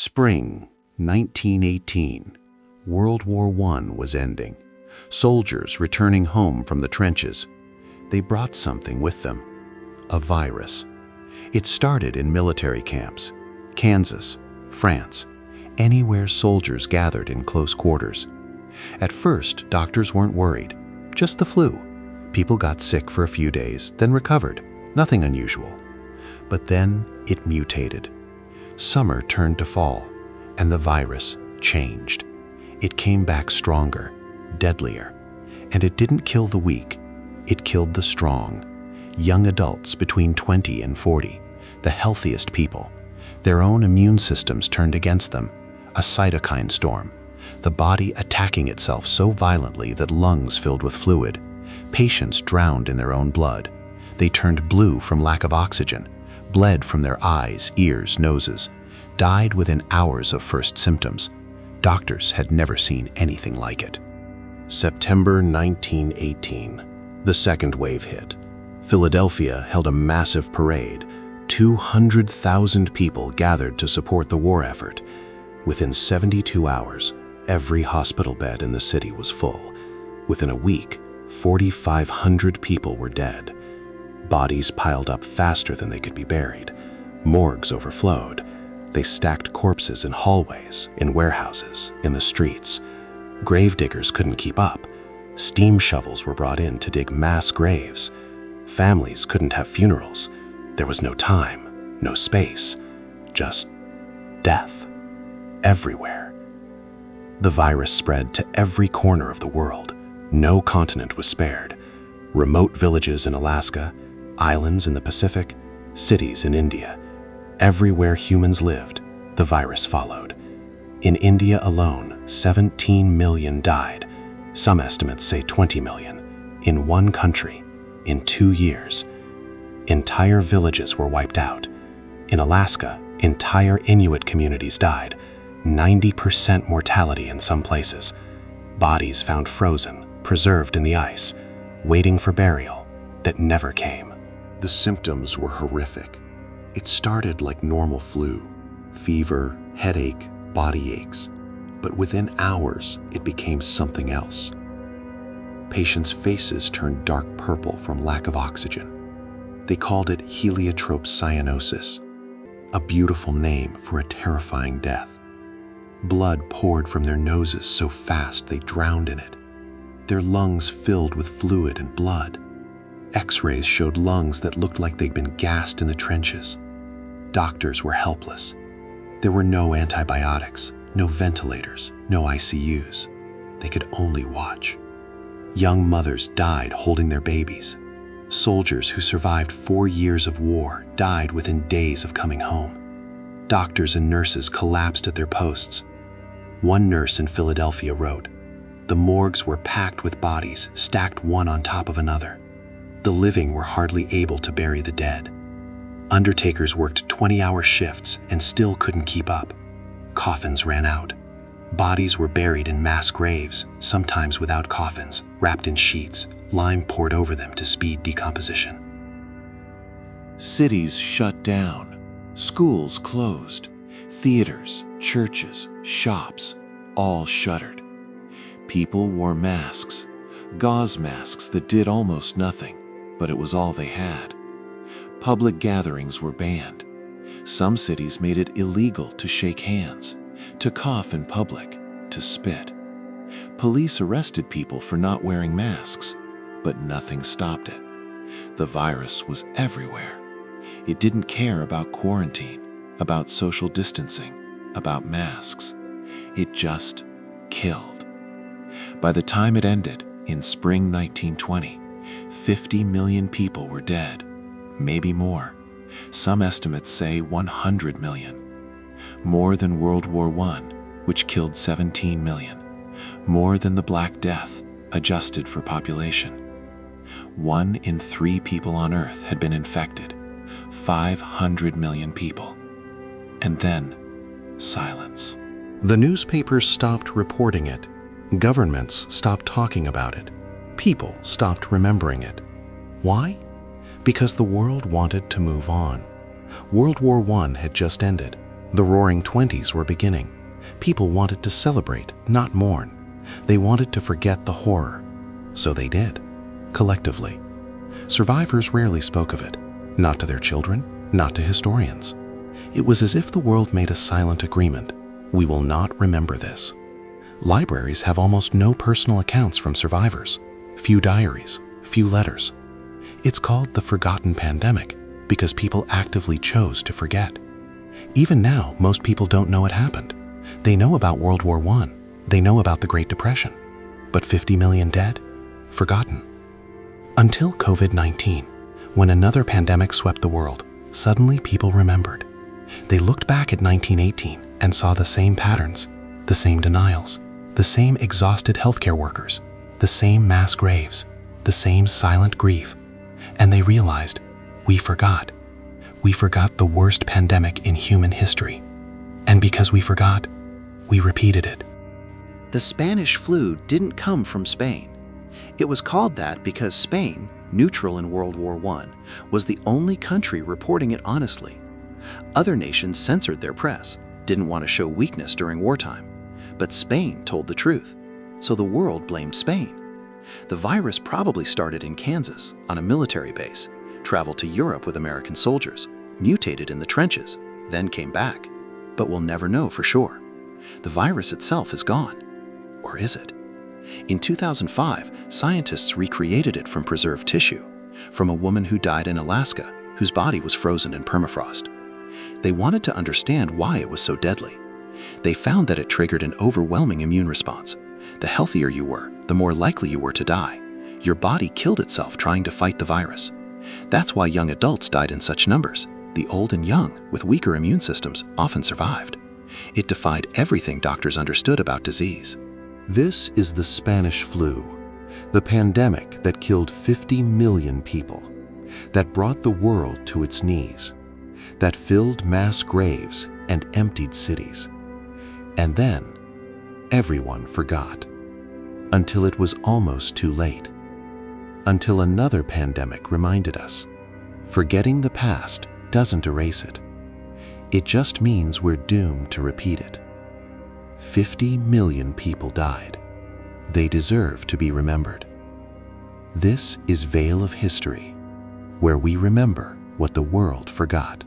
Spring 1918. World War I was ending. Soldiers returning home from the trenches. They brought something with them. A virus. It started in military camps. Kansas, France, anywhere soldiers gathered in close quarters. At first, doctors weren't worried. Just the flu. People got sick for a few days, then recovered. Nothing unusual. But then it mutated. Summer turned to fall, and the virus changed. It came back stronger, deadlier, and it didn't kill the weak. It killed the strong. Young adults between 20 and 40, the healthiest people. Their own immune systems turned against them. A cytokine storm. The body attacking itself so violently that lungs filled with fluid. Patients drowned in their own blood. They turned blue from lack of oxygen, bled from their eyes, ears, noses, died within hours of first symptoms. Doctors had never seen anything like it. September 1918. The second wave hit. Philadelphia held a massive parade. 200,000 people gathered to support the war effort. Within 72 hours, every hospital bed in the city was full. Within a week, 4,500 people were dead. Bodies piled up faster than they could be buried. Morgues overflowed. They stacked corpses in hallways, in warehouses, in the streets. Gravediggers couldn't keep up. Steam shovels were brought in to dig mass graves. Families couldn't have funerals. There was no time, no space, just death. Everywhere. The virus spread to every corner of the world. No continent was spared. Remote villages in Alaska, islands in the Pacific, cities in India. Everywhere humans lived, the virus followed. In India alone, 17 million died. Some estimates say 20 million. In one country, in 2 years. Entire villages were wiped out. In Alaska, entire Inuit communities died. 90% mortality in some places. Bodies found frozen, preserved in the ice, waiting for burial that never came. The symptoms were horrific. It started like normal flu, fever, headache, body aches. But within hours, it became something else. Patients' faces turned dark purple from lack of oxygen. They called it heliotrope cyanosis, a beautiful name for a terrifying death. Blood poured from their noses so fast they drowned in it. Their lungs filled with fluid and blood. X-rays showed lungs that looked like they'd been gassed in the trenches. Doctors were helpless. There were no antibiotics, no ventilators, no ICUs. They could only watch. Young mothers died holding their babies. Soldiers who survived 4 years of war died within days of coming home. Doctors and nurses collapsed at their posts. One nurse in Philadelphia wrote, "The morgues were packed with bodies, stacked one on top of another. The living were hardly able to bury the dead. Undertakers worked 20-hour shifts and still couldn't keep up. Coffins ran out. Bodies were buried in mass graves, sometimes without coffins, wrapped in sheets, lime poured over them to speed decomposition." Cities shut down. Schools closed. Theaters, churches, shops, all shuttered. People wore masks, gauze masks that did almost nothing, but it was all they had. Public gatherings were banned. Some cities made it illegal to shake hands, to cough in public, to spit. Police arrested people for not wearing masks, but nothing stopped it. The virus was everywhere. It didn't care about quarantine, about social distancing, about masks. It just killed. By the time it ended, in spring 1920, 50 million people were dead, maybe more. Some estimates say 100 million. More than World War I, which killed 17 million. More than the Black Death, adjusted for population. 1 in 3 people on Earth had been infected. 500 million people. And then, silence. The newspapers stopped reporting it. Governments stopped talking about it. People stopped remembering it. Why? Because the world wanted to move on. World War I had just ended. The Roaring Twenties were beginning. People wanted to celebrate, not mourn. They wanted to forget the horror. So they did, collectively. Survivors rarely spoke of it, not to their children, not to historians. It was as if the world made a silent agreement. We will not remember this. Libraries have almost no personal accounts from survivors, few diaries, few letters. It's called the forgotten pandemic because people actively chose to forget. Even now, most people don't know it happened. They know about World War I. They know about the Great Depression. But 50 million dead? Forgotten. Until COVID-19, when another pandemic swept the world, suddenly people remembered. They looked back at 1918 and saw the same patterns, the same denials, the same exhausted healthcare workers, the same mass graves, the same silent grief. And they realized, we forgot. We forgot the worst pandemic in human history. And because we forgot, we repeated it. The Spanish flu didn't come from Spain. It was called that because Spain, neutral in World War I, was the only country reporting it honestly. Other nations censored their press, didn't want to show weakness during wartime. But Spain told the truth, so the world blamed Spain. The virus probably started in Kansas, on a military base, traveled to Europe with American soldiers, mutated in the trenches, then came back. But we'll never know for sure. The virus itself is gone. Or is it? In 2005, scientists recreated it from preserved tissue, from a woman who died in Alaska, whose body was frozen in permafrost. They wanted to understand why it was so deadly. They found that it triggered an overwhelming immune response. The healthier you were, the more likely you were to die. Your body killed itself trying to fight the virus. That's why young adults died in such numbers. The old and young, with weaker immune systems, often survived. It defied everything doctors understood about disease. This is the Spanish flu, the pandemic that killed 50 million people, that brought the world to its knees, that filled mass graves and emptied cities. And then, everyone forgot, until it was almost too late, until another pandemic reminded us. Forgetting the past doesn't erase it. It just means we're doomed to repeat it. 50 million people died. They deserve to be remembered. This is Veil of History, where we remember what the world forgot.